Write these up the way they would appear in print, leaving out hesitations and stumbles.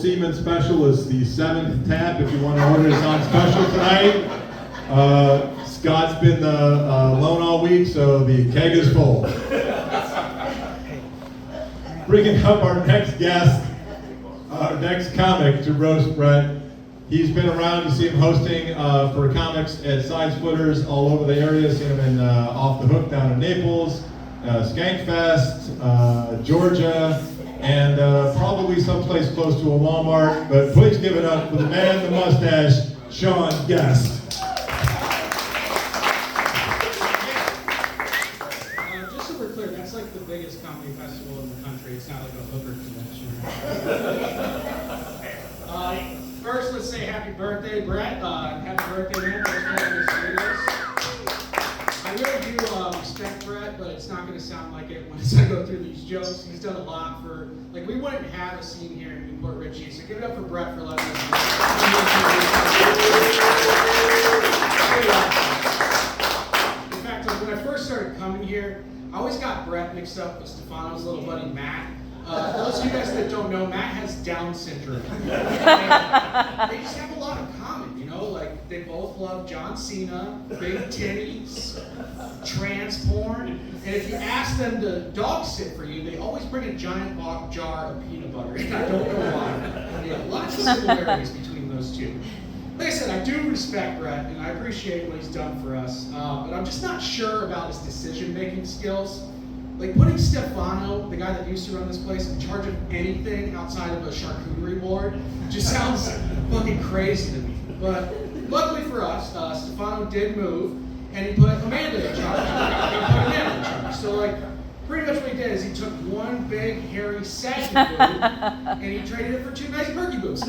Seaman Special is the 7th tap if you want to order this on special tonight. Scott's been alone all week, so the keg is full. Bringing up our next guest, our next comic to roast Brett. He's been around. You see him hosting for comics at Side Splitters all over the area. Seen him in Off the Hook down in Naples, Skankfest, Georgia, and probably someplace close to a Walmart. But please give it up for the man with the mustache, Sean Guest. Just so we're clear, that's like the biggest comedy festival in the country. It's not like a hooker convention. First, let's say happy birthday, Brett. Happy birthday, man. Thanks for having us do this. I really do respect Brett, but it's not going to sound like it once I go through these jokes. He's done a lot for, like, we wouldn't have a scene here in Newport Richey, so give it up for Brett for letting us know. In fact, when I first started coming here, I always got Brett mixed up with Stefano's little buddy, Matt. Those of you guys that don't know, Matt has Down syndrome. And they just have a lot in common, you know? Like, they both love John Cena, big titties, trans porn, and if you ask them to dog sit for you, they always bring a giant jar of peanut butter, and I don't know why. Yeah, lots of similarities between those two. Like I said, I do respect Brett, and I appreciate what he's done for us, but I'm just not sure about his decision-making skills. Like, putting Stefano, the guy that used to run this place, in charge of anything outside of a charcuterie board just sounds fucking crazy to me. But luckily for us, Stefano did move, and he put Amanda in charge. So, like, pretty much what he did is he took one big, hairy, saggy boob, and he traded it for two nice perky boobs.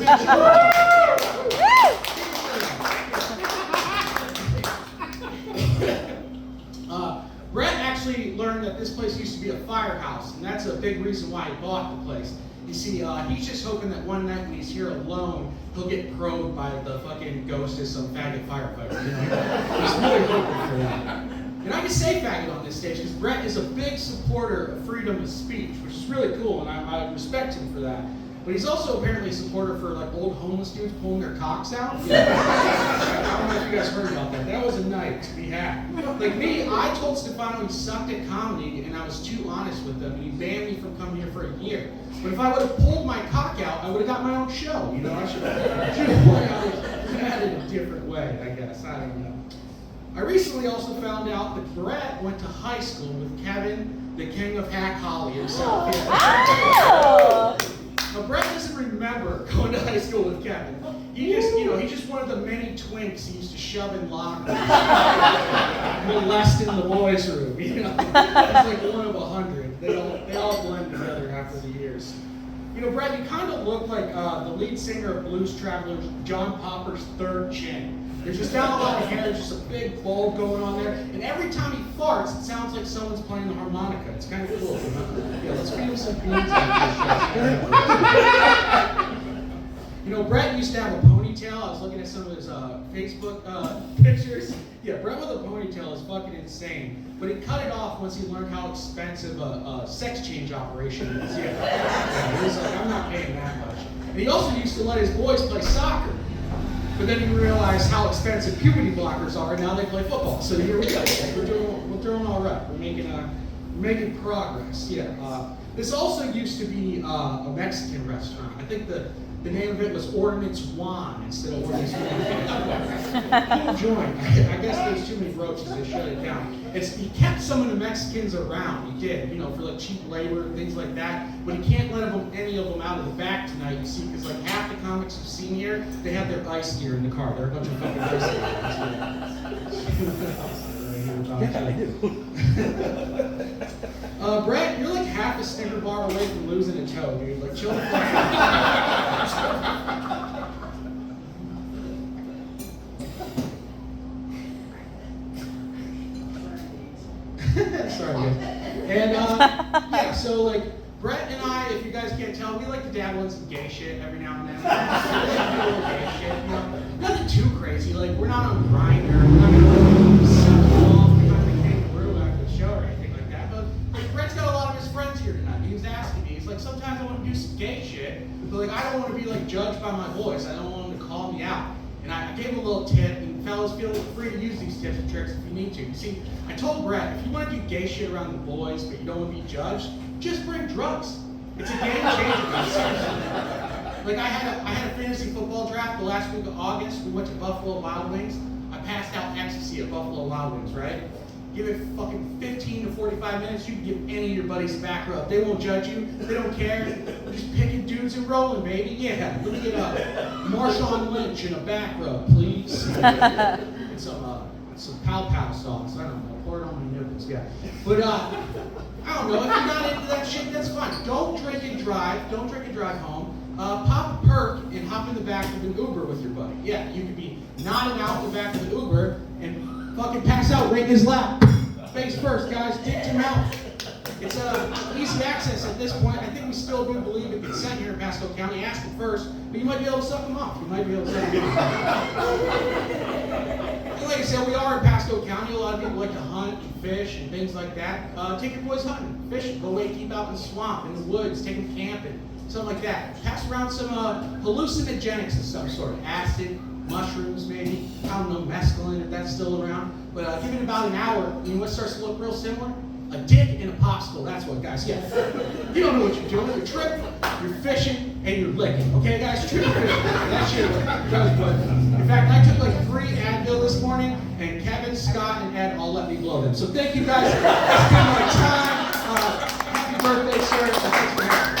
Brett actually learned that this place used to be a firehouse, and that's a big reason why he bought the place. You see, he's just hoping that one night when he's here alone, he'll get probed by the fucking ghost of some faggot firefighter. You know? He's really hoping for that. And I can say faggot on this stage because Brett is a big supporter of freedom of speech, which is really cool, and I respect him for that. But he's also apparently a supporter for like old homeless dudes pulling their cocks out. Yeah. I don't know if you guys heard about that. That was a night to be had. Like me, I told Stefano he sucked at comedy and I was too honest with him and he banned me from coming here for a year. But if I would have pulled my cock out, I would have got my own show. You know, I should have pointed out in a different way, I guess. I don't know. I recently also found out that Brett went to high school with Kevin, the king of Hack Holly himself. Yeah. Now, Brett doesn't remember going to high school with Kevin. He just, he's just one of the many twinks he used to shove in lockers, molesting the boys' room. You know, he's like one of 100. They all blend together after the years. You know, Brett, you kind of look like the lead singer of Blues Travelers, John Popper's third chin. There's just not a lot of hair, there's just a big bulb going on there, and every time he farts, it sounds like someone's playing the harmonica. It's kind of cool. Yeah, let's feed him some beans after the show. You know, Brett used to have a ponytail. I was looking at some of his Facebook pictures. Yeah, Brett with a ponytail is fucking insane. But he cut it off once he learned how expensive a sex change operation is. Yeah, he was like, I'm not paying that much. And he also used to let his boys play soccer. But then he realized how expensive puberty blockers are, and now they play football. So here we go. We're doing all right. We're making progress. Yeah. This also used to be a Mexican restaurant. I think the name of it was Ordinance One instead of Ordinance One. Cool joint. I guess there's too many roaches. They shut it down. He kept some of the Mexicans around. He did, for like cheap labor and things like that. But he can't let any of them out of the back tonight. You see, because like half the comics you've seen here, they have their ice gear in the car. They're a bunch of fucking ice gear. Yeah, I do. Brett, you're like half a Snicker bar away from losing a toe, dude. Like, chill the fuck out. Sorry, guys. And, yeah, so, like, Brett and I, if you guys can't tell, we like to dabble in some gay shit every now and then. We like to do a little gay shit, Nothing too crazy. Like, we're not on Grindr. We're not going to suck off behind the kangaroo after the show or anything like that. But, like, Brett's got a lot of his friends here tonight. He was asking me, he's like, sometimes I want to do some gay shit, But like, I don't want to be like judged by my voice. I don't want them to call me out. And I gave him a little tip, and fellas, feel free to use these tips and tricks if you need to. You see, I told Brett, if you want to do gay shit around the boys, but you don't want to be judged, just bring drugs. It's a game changer, guys. Seriously. Like I had a fantasy football draft the last week of August. We went to Buffalo Wild Wings. I passed out ecstasy at Buffalo Wild Wings, right? Give it fucking 15 to 45 minutes, you can give any of your buddies a back rub. They won't judge you. They don't care. We're just picking dudes and rolling, baby. Yeah, let me get a Marshawn Lynch and a back rub, please. And some Pow Pow sauce. I don't know. Pour it on my nipples, yeah. But I don't know. If you're not into that shit, that's fine. Don't drink and drive. Don't drink and drive home. Pop a perk and hop in the back of an Uber with your buddy. Yeah, you could be nodding out the back of an Uber and fucking pass out right in his lap. Face first, guys. Dick to mouth. It's easy access at this point. I think we still do believe in consent here in Pasco County. Ask him first, but you might be able to suck him off. You might be able to suck him off. And like I said, we are in Pasco County. A lot of people like to hunt and fish and things like that. Take your boys hunting, fishing. Go way deep out in the swamp, in the woods. Take them camping, something like that. Pass around some hallucinogenics of some sort. Acid, mushrooms maybe. I don't know, mescaline if that's still around. But give it about an hour. You know what starts to look real similar? A dick and a popsicle, that's what, guys. Yeah. You don't know what you're doing. You're tripping, you're fishing, and you're licking. Okay, guys? Tripping, fishing. That shit does good. In fact, I took like 3 Advil this morning, and Kevin, Scott, and Ed all let me blow them. So thank you guys. It's been my time. Happy birthday, sir. Thanks for having me.